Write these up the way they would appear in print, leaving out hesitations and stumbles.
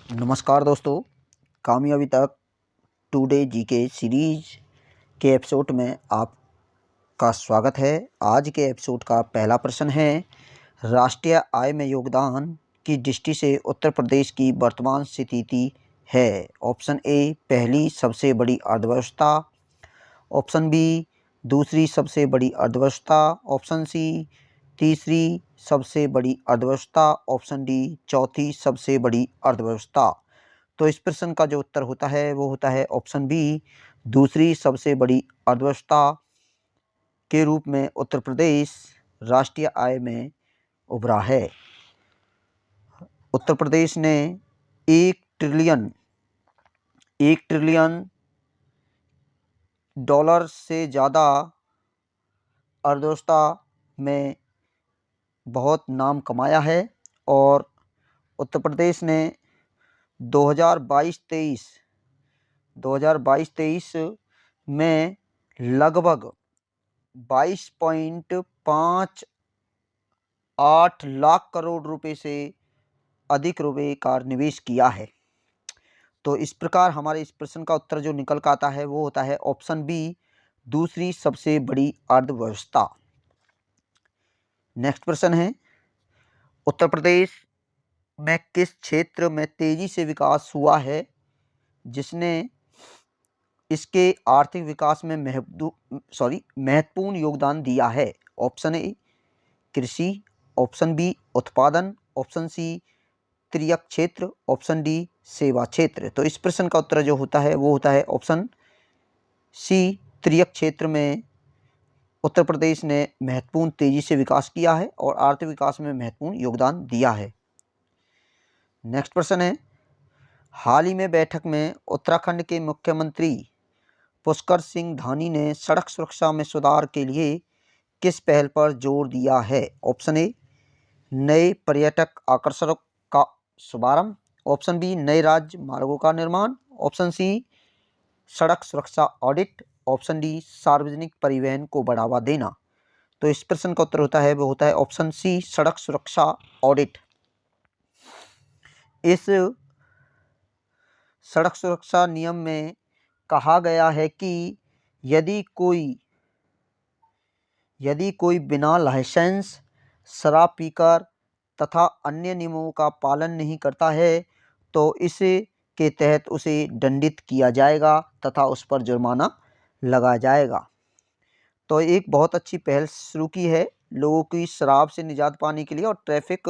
नमस्कार दोस्तों, कामयाबी तक टुडे जीके सीरीज के एपिसोड में आपका स्वागत है। आज के एपिसोड का पहला प्रश्न है, राष्ट्रीय आय में योगदान की दृष्टि से उत्तर प्रदेश की वर्तमान स्थिति है। ऑप्शन ए पहली सबसे बड़ी अर्थव्यवस्था, ऑप्शन बी दूसरी सबसे बड़ी अर्थव्यवस्था, ऑप्शन सी तीसरी सबसे बड़ी अर्थव्यवस्था, ऑप्शन डी चौथी सबसे बड़ी अर्थव्यवस्था। तो इस प्रश्न का जो उत्तर होता है वो होता है ऑप्शन बी, दूसरी सबसे बड़ी अर्थव्यवस्था के रूप में उत्तर प्रदेश राष्ट्रीय आय में उभरा है। उत्तर प्रदेश ने 1 ट्रिलियन डॉलर से ज़्यादा अर्थव्यवस्था में बहुत नाम कमाया है और उत्तर प्रदेश ने 2022-23 में लगभग 22.58 लाख करोड़ रुपए से अधिक रुपए का निवेश किया है। तो इस प्रकार हमारे इस प्रश्न का उत्तर जो निकल कर आता है वो होता है ऑप्शन बी, दूसरी सबसे बड़ी अर्थव्यवस्था। नेक्स्ट प्रश्न है, उत्तर प्रदेश में किस क्षेत्र में तेजी से विकास हुआ है जिसने इसके आर्थिक विकास में महत्वपूर्ण योगदान दिया है। ऑप्शन ए कृषि, ऑप्शन बी उत्पादन, ऑप्शन सी तृतीयक क्षेत्र, ऑप्शन डी सेवा क्षेत्र। तो इस प्रश्न का उत्तर जो होता है वो होता है ऑप्शन सी, तृतीयक क्षेत्र में उत्तर प्रदेश ने महत्वपूर्ण तेजी से विकास किया है और आर्थिक विकास में महत्वपूर्ण योगदान दिया है। नेक्स्ट प्रश्न है, हाल ही में बैठक में उत्तराखंड के मुख्यमंत्री पुष्कर सिंह धामी ने सड़क सुरक्षा में सुधार के लिए किस पहल पर जोर दिया है। ऑप्शन ए नए पर्यटक आकर्षणों का शुभारंभ, ऑप्शन बी नए राज्य मार्गों का निर्माण, ऑप्शन सी सड़क सुरक्षा ऑडिट, ऑप्शन डी सार्वजनिक परिवहन को बढ़ावा देना। तो इस प्रश्न का उत्तर होता है वो होता है ऑप्शन सी, सड़क सुरक्षा ऑडिट। इस सड़क सुरक्षा नियम में कहा गया है कि यदि कोई बिना लाइसेंस शराब पीकर तथा अन्य नियमों का पालन नहीं करता है तो इसके तहत उसे दंडित किया जाएगा तथा उस पर जुर्माना लगाया जाएगा। तो एक बहुत अच्छी पहल शुरू की है लोगों की शराब से निजात पाने के लिए और ट्रैफिक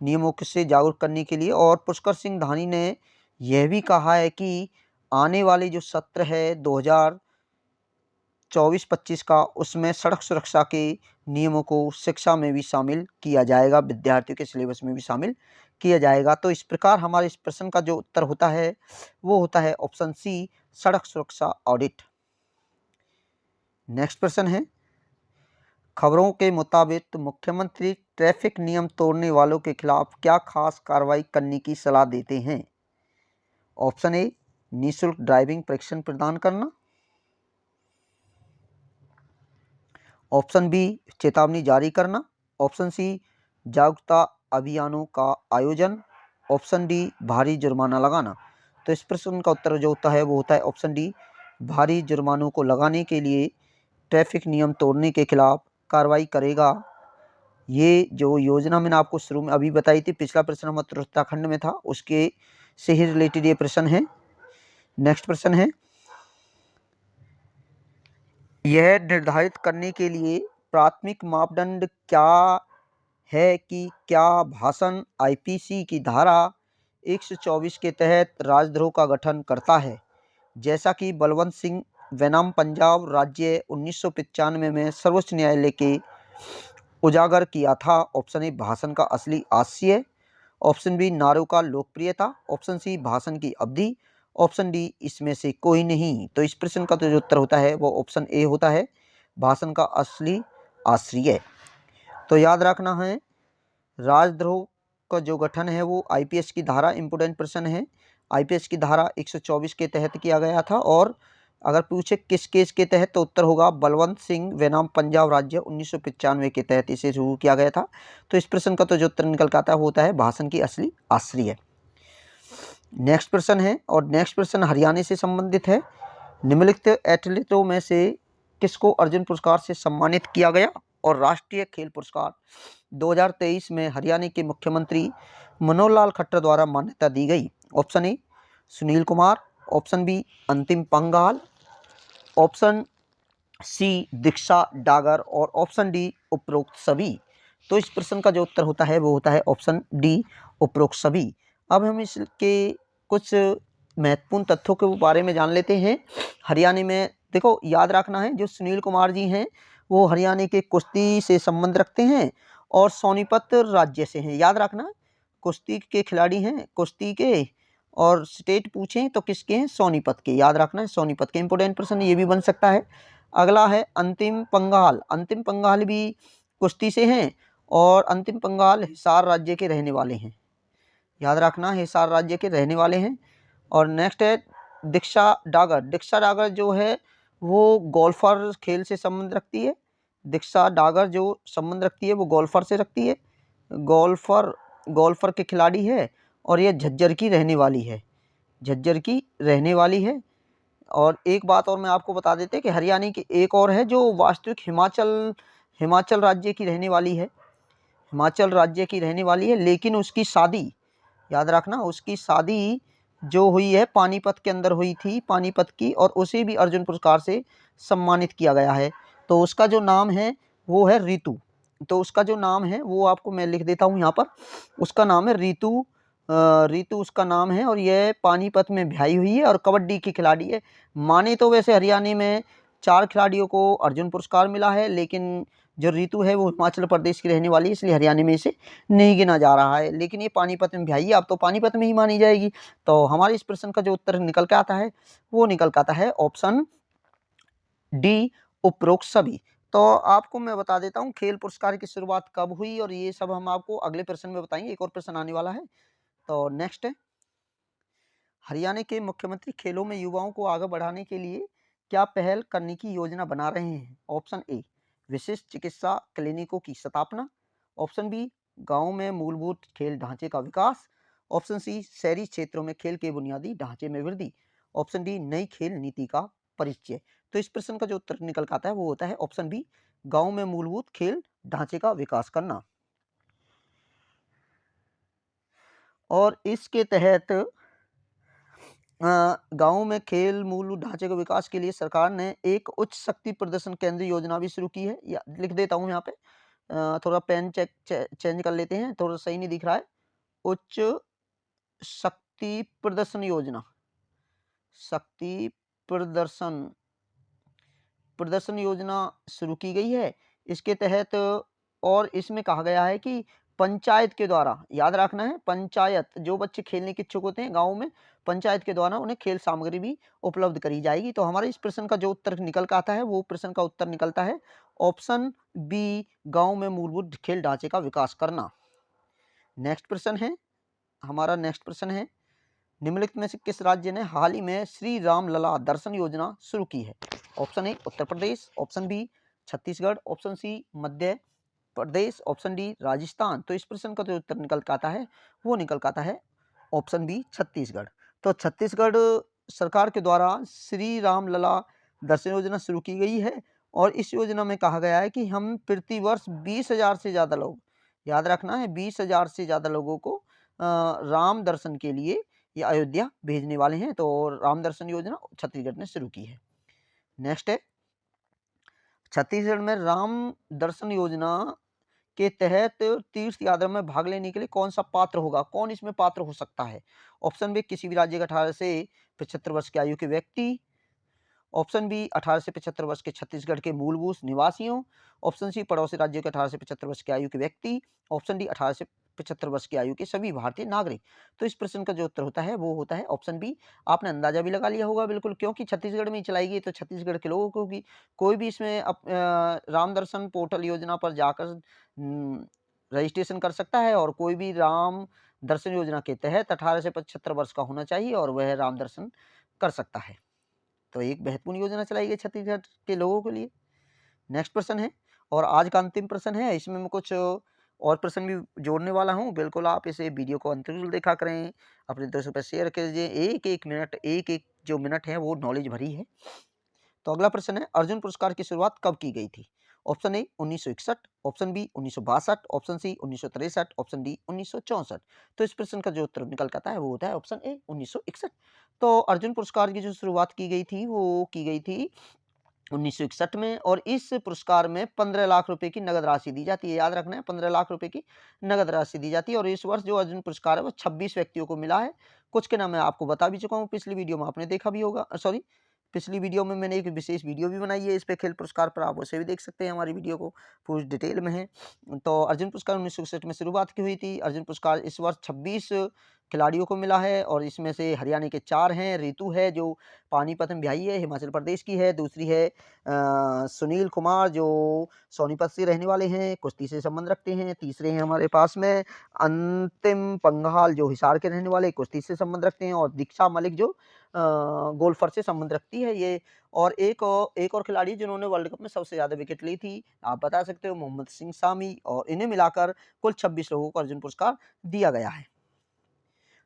नियमों से जागरूक करने के लिए। और पुष्कर सिंह धामी ने यह भी कहा है कि आने वाले जो सत्र है 2024-25 का, उसमें सड़क सुरक्षा के नियमों को शिक्षा में भी शामिल किया जाएगा, विद्यार्थियों के सिलेबस में भी शामिल किया जाएगा। तो इस प्रकार हमारे इस प्रश्न का जो उत्तर होता है वो होता है ऑप्शन सी, सड़क सुरक्षा ऑडिट। नेक्स्ट प्रश्न है, खबरों के मुताबिक मुख्यमंत्री ट्रैफिक नियम तोड़ने वालों के खिलाफ क्या खास कार्रवाई करने की सलाह देते हैं। ऑप्शन ए निःशुल्क ड्राइविंग प्रशिक्षण प्रदान करना, ऑप्शन बी चेतावनी जारी करना, ऑप्शन सी जागरूकता अभियानों का आयोजन, ऑप्शन डी भारी जुर्माना लगाना। तो इस प्रश्न का उत्तर जो होता है वो होता है ऑप्शन डी, भारी जुर्मानों को लगाने के लिए ट्रैफिक नियम तोड़ने के खिलाफ कार्रवाई करेगा। ये जो योजना मैंने आपको शुरू में अभी बताई थी, पिछला प्रश्न हम उत्तराखंड में था, उसके से ही रिलेटेड ये प्रश्न है। नेक्स्ट प्रश्न है, यह निर्धारित करने के लिए प्राथमिक मापदंड क्या है कि क्या भाषण आईपीसी की धारा 124 के तहत राजद्रोह का गठन करता है, जैसा कि बलवंत सिंह बनाम पंजाब राज्य 1995 में सर्वोच्च न्यायालय के उजागर किया था। ऑप्शन ए भाषण का असली आशय, ऑप्शन बी नारों का लोकप्रियता, ऑप्शन सी भाषण की अवधि, ऑप्शन डी इसमें से कोई नहीं। तो इस प्रश्न का तो जो उत्तर होता है वो ऑप्शन ए होता है, भाषण का असली आशय। तो याद रखना है, राजद्रोह का जो गठन है वो आईपीएस की धारा, इंपोर्टेंट प्रश्न है, आईपीएस की धारा 124 के तहत किया गया था। और अगर पूछे किस केस के तहत तो उत्तर होगा बलवंत सिंह बनाम पंजाब राज्य 1995 के तहत इसे शुरू किया गया था। तो इस प्रश्न का तो जो उत्तर निकल कर आता है वो होता है भाषण की असली आश्रय। नेक्स्ट प्रश्न है, और नेक्स्ट प्रश्न हरियाणा से संबंधित है। निम्नलिखित एथलीटों में से किसको अर्जुन पुरस्कार से सम्मानित किया गया और राष्ट्रीय खेल पुरस्कार 2023 में हरियाणा के मुख्यमंत्री मनोहर लाल खट्टर द्वारा मान्यता दी गई? Option A Sunil Kumar, option B Antim Panghal, option C Diksha Dagar और ऑप्शन डी उपरोक्त सभी। तो इस प्रश्न का जो उत्तर होता है वो होता है ऑप्शन डी उपरोक्त सभी। अब हम इसके कुछ महत्वपूर्ण तथ्यों के बारे में जान लेते हैं। हरियाणा में देखो, याद रखना है, जो सुनील कुमार जी हैं वो हरियाणा के कुश्ती से संबंध रखते हैं और सोनीपत राज्य से हैं। याद रखना, कुश्ती के खिलाड़ी हैं, कुश्ती के, और स्टेट पूछें तो किसके हैं? सोनीपत के। याद रखना है सोनीपत के। इंपोर्टेंट प्रश्न ये भी बन सकता है। अगला है अंतिम पंघाल। अंतिम पंघाल भी कुश्ती से हैं और अंतिम पंघाल हिसार राज्य के रहने वाले हैं। याद रखना, हिसार राज्य के रहने वाले हैं। और नेक्स्ट है दीक्षा डागर। दीक्षा डागर जो है वो गोल्फर खेल से संबंध रखती है। दीक्षा डागर जो संबंध रखती है वो गोल्फर से रखती है। गोल्फर के खिलाड़ी है और ये झज्जर की रहने वाली है। झज्जर की रहने वाली है। और एक बात और मैं आपको बता देते हैं कि हरियाणा की एक और है जो वास्तविक हिमाचल राज्य की रहने वाली है। हिमाचल राज्य की रहने वाली है, लेकिन उसकी शादी, याद रखना, उसकी शादी जो हुई है पानीपत के अंदर हुई थी, पानीपत की, और उसे भी अर्जुन पुरस्कार से सम्मानित किया गया है। तो उसका जो नाम है वो है रितु। तो उसका जो नाम है वो आपको मैं लिख देता हूँ यहाँ पर। उसका नाम है रितु। रितु उसका नाम है और यह पानीपत में ब्याही हुई है और कबड्डी की खिलाड़ी है। माने तो वैसे हरियाणा में 4 खिलाड़ियों को अर्जुन पुरस्कार मिला है, लेकिन जो रितु है वो हिमाचल प्रदेश की रहने वाली है, इसलिए हरियाणा में इसे नहीं गिना जा रहा है। लेकिन ये पानीपत में ब्याही है, अब तो पानीपत में ही मानी जाएगी। तो हमारे इस प्रश्न का जो उत्तर निकल के आता है वो निकल के आता है ऑप्शन डी उपरोक्त सभी। तो आपको मैं बता देता हूँ खेल पुरस्कार की शुरुआत कब हुई, और ये सब हम आपको अगले प्रश्न में बताएंगे। एक और प्रश्न आने वाला है। तो नेक्स्ट है, हरियाणा के मुख्यमंत्री खेलों में युवाओं को आगे बढ़ाने के लिए क्या पहल करने की योजना बना रहे हैं? ऑप्शन ए विशिष्ट चिकित्सा क्लिनिकों की स्थापना, ऑप्शन बी गांव में मूलभूत खेल ढांचे का विकास, ऑप्शन सी शहरी क्षेत्रों में खेल के बुनियादी ढांचे में वृद्धि, ऑप्शन डी नई खेल नीति का परिचय। तो इस प्रश्न का जो उत्तर निकल कर आता है वो होता है ऑप्शन बी गांव में मूलभूत खेल ढांचे का विकास करना। और इसके तहत गाँव में खेल मूल ढांचे के विकास के लिए सरकार ने एक उच्च शक्ति प्रदर्शन केंद्र योजना भी शुरू की है। या लिख देता हूँ यहाँ पे, थोड़ा पेन चेंज कर लेते हैं, थोड़ा सही नहीं दिख रहा है। उच्च शक्ति प्रदर्शन योजना, शक्ति प्रदर्शन प्रदर्शन योजना शुरू की गई है। इसके तहत, और इसमें कहा गया है कि पंचायत के द्वारा, याद रखना है, पंचायत, जो बच्चे खेलने के इच्छुक होते हैं गांव में, पंचायत के द्वारा उन्हें खेल सामग्री भी उपलब्ध करी जाएगी। तो हमारे इस प्रश्न का जो उत्तर निकल कर आता है वो प्रश्न का उत्तर निकलता है ऑप्शन बी गांव में मूलभूत खेल ढांचे का विकास करना। नेक्स्ट प्रश्न है, हमारा नेक्स्ट प्रश्न है, निम्नलिखित में से किस राज्य ने हाल ही में श्री राम लला दर्शन योजना शुरू की है? Option A Uttar Pradesh, option B Chhattisgarh, option C Madhya Pradesh, option D Rajasthan. तो इस प्रश्न का जो उत्तर निकल के आता है वो निकल के आता है ऑप्शन बी छत्तीसगढ़। तो छत्तीसगढ़ सरकार के द्वारा श्री राम लला दर्शन योजना शुरू की गई है और इस योजना में कहा गया है कि हम प्रति वर्ष 20,000 से ज़्यादा लोग, याद रखना है 20,000 से ज़्यादा लोगों को राम दर्शन के लिए ये अयोध्या भेजने वाले हैं। तो राम दर्शन योजना छत्तीसगढ़ ने शुरू की है। नेक्स्ट है, छत्तीसगढ़ में राम दर्शन योजना के तहत तीर्थ यात्रा में भाग लेने के लिए कौन सा पात्र होगा? कौन इसमें पात्र हो सकता है? ऑप्शन बी किसी भी राज्य का 18 से 75 वर्ष की आयु के व्यक्ति, ऑप्शन बी 18 से 75 वर्ष के छत्तीसगढ़ के मूलभूत निवासियों, ऑप्शन सी पड़ोसी राज्यों के 18 से 75 वर्ष की आयु के व्यक्ति, ऑप्शन डी 18 से 75 वर्ष की आयु के सभी भारतीय नागरिक। तो इस प्रश्न का जो उत्तर होता है वो होता है ऑप्शन बी। आपने अंदाजा भी लगा लिया होगा बिल्कुल, क्योंकि छत्तीसगढ़ में ही चलाई गई, तो छत्तीसगढ़ के लोगों को भी कोई भी इसमें राम दर्शन पोर्टल योजना पर जाकर रजिस्ट्रेशन कर सकता है और कोई भी राम दर्शन योजना के तहत 18 से 75 वर्ष का होना चाहिए और वह राम दर्शन कर सकता है। तो एक महत्वपूर्ण योजना चलाई गई छत्तीसगढ़ के लोगों के लिए। नेक्स्ट प्रश्न है, और आज का अंतिम प्रश्न है, इसमें मैं कुछ और प्रश्न भी जोड़ने वाला हूँ। बिल्कुल आप इसे वीडियो को अंत तक देखा करें, अपने दोस्तों पर शेयर कीजिए। एक-एक मिनट, एक-एक जो मिनट है वो नॉलेज भरी है। तो अगला प्रश्न है, अर्जुन पुरस्कार की शुरुआत कब की गई थी? Option A 1961, option B 1962, option C 1963, option D 1964। तो इस प्रश्न का जो उत्तर निकल कर आता है वो होता है ऑप्शन ए 1961। तो अर्जुन पुरस्कार की जो शुरुआत की गई थी वो की गई थी 1961 में, और इस पुरस्कार में 15 लाख रुपए की नगद राशि दी जाती है। याद रखना है, 15 लाख रुपए की नगद राशि दी जाती है। और इस वर्ष जो अर्जुन पुरस्कार है वो 26 व्यक्तियों को मिला है। कुछ के नाम मैं आपको बता भी चुका हूँ, पिछली वीडियो में आपने देखा भी होगा। सॉरी, पिछली वीडियो में मैंने एक विशेष वीडियो भी बनाई है इस पे, खेल पुरस्कार पर, आप उसे भी देख सकते हैं, हमारी वीडियो को पूरी डिटेल में है। तो अर्जुन पुरस्कार 1961 में शुरुआत की हुई थी। अर्जुन पुरस्कार इस वर्ष 26 खिलाड़ियों को मिला है, और इसमें से हरियाणा के 4 हैं। रितु है जो पानीपत में ब्याही है, हिमाचल प्रदेश की है। दूसरी है सुनील कुमार जो सोनीपत से रहने वाले हैं, कुश्ती से संबंध रखते हैं। तीसरे हैं हमारे पास में अंतिम पंघाल जो हिसार के रहने वाले, कुश्ती से संबंध रखते हैं। और दीक्षा मलिक जो गोल्फर से संबंध रखती है ये। और एक और खिलाड़ी जिन्होंने वर्ल्ड कप में सबसे ज़्यादा विकेट ली थी, आप बता सकते हो, मोहम्मद सिंह सामी। और इन्हें मिलाकर कुल 26 लोगों को अर्जुन पुरस्कार दिया गया है।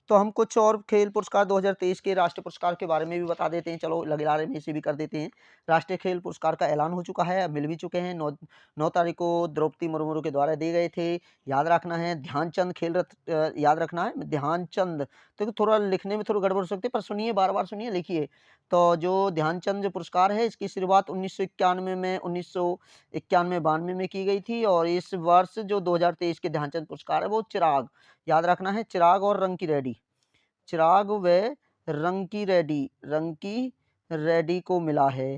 तो हम कुछ और खेल पुरस्कार 2023 के राष्ट्रीय पुरस्कार के बारे में भी बता देते हैं। चलो लगे में इसे भी कर देते हैं। राष्ट्रीय खेल पुरस्कार का ऐलान हो चुका है, मिल भी चुके हैं। 9 तारीख को द्रौपदी मुर्मू के द्वारा दिए गए थे। याद रखना है ध्यानचंद खेल रत्न, याद रखना है ध्यानचंद। तो थोड़ा लिखने में थोड़ा गड़बड़ हो सकती है, पर सुनिए, बार-बार सुनिए, लिखिए। तो जो ध्यानचंद जो पुरस्कार है इसकी शुरुआत 1991 में 1991-92 में की गई थी। और इस वर्ष जो 2023 के ध्यानचंद पुरस्कार है वो चिराग, याद रखना है, चिराग और रंकी रेड्डी, चिराग व रंकी रेड्डी को मिला है।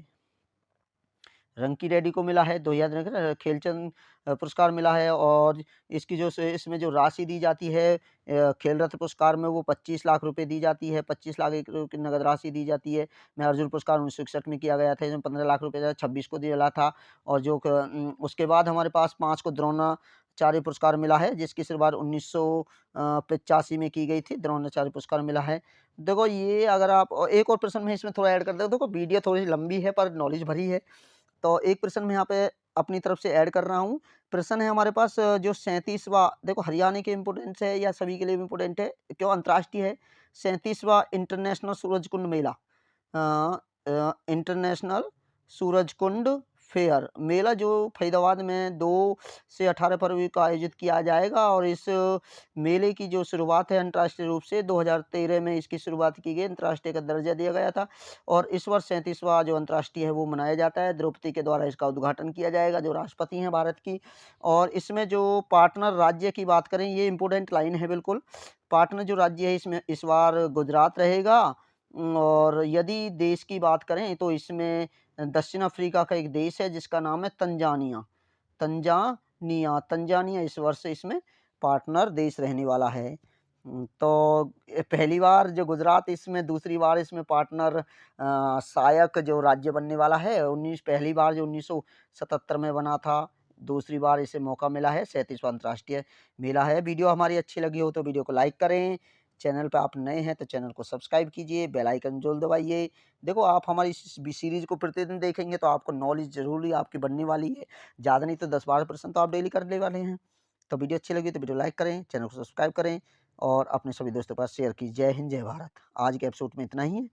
रंकी रेड्डी को मिला है। 2000 खेलचंद पुरस्कार मिला है। और इसकी जो इसमें जो राशि दी जाती है खेल रत्न पुरस्कार में वो 25 लाख रुपए दी जाती है। 25 लाख की नगद राशि दी जाती है। मैं अर्जुन पुरस्कार 1961 में किया गया था, इसमें 15 लाख रुपए 26 को दिया था। और जो उसके बाद हमारे पास 5 को द्रोणाचार्य पुरस्कार मिला है, जिसकी शुरुआत 1985 में की गई थी। द्रोणाचार्य पुरस्कार मिला है। देखो ये अगर आप एक और प्रश्न में इसमें थोड़ा ऐड कर दो, देखो वीडियो थोड़ी लंबी है पर नॉलेज भरी है। तो एक प्रश्न मैं यहाँ पे अपनी तरफ से ऐड कर रहा हूँ। प्रश्न है हमारे पास जो 37वां, देखो हरियाणा के इम्पोर्टेंस है या सभी के लिए इम्पोर्टेंट है, क्यों अंतर्राष्ट्रीय है। 37वां इंटरनेशनल सूरजकुंड मेला, इंटरनेशनल सूरजकुंड फेयर मेला जो फरीदाबाद में 2 से 18 फरवरी को आयोजित किया जाएगा। और इस मेले की जो शुरुआत है अंतर्राष्ट्रीय रूप से 2013 में इसकी शुरुआत की गई, अंतर्राष्ट्रीय का दर्जा दिया गया था। और इस वर्ष 37वां जो अंतर्राष्ट्रीय है वो मनाया जाता है। द्रौपदी के द्वारा इसका उद्घाटन किया जाएगा, जो राष्ट्रपति हैं भारत की। और इसमें जो पार्टनर राज्य की बात करें, ये इंपॉर्टेंट लाइन है बिल्कुल। पार्टनर जो राज्य है इसमें इस बार गुजरात रहेगा। और यदि देश की बात करें तो इसमें दक्षिण अफ्रीका का एक देश है जिसका नाम है तंजानिया। तंजानिया इस वर्ष इसमें पार्टनर देश रहने वाला है। तो पहली बार जो गुजरात इसमें, दूसरी बार इसमें पार्टनर सहायक जो राज्य बनने वाला है। पहली बार जो 1977 में बना था, दूसरी बार इसे मौका मिला है। 37वां अंतर्राष्ट्रीय मेला है। वीडियो हमारी अच्छी लगी हो तो वीडियो को लाइक करें। चैनल पे आप नए हैं तो चैनल को सब्सक्राइब कीजिए, बेल आइकन ज़रूर दबाइए। देखो आप हमारी इस सीरीज़ को प्रतिदिन देखेंगे तो आपको नॉलेज ज़रूर आपकी बनने वाली है। ज़्यादा नहीं तो 10-12% तो आप डेली करने वाले हैं। तो वीडियो अच्छी लगी तो वीडियो लाइक करें, चैनल को सब्सक्राइब करें और अपने सभी दोस्तों के पास शेयर कीजिए। जय हिंद, जय भारत। आज के एपिसोड में इतना ही है।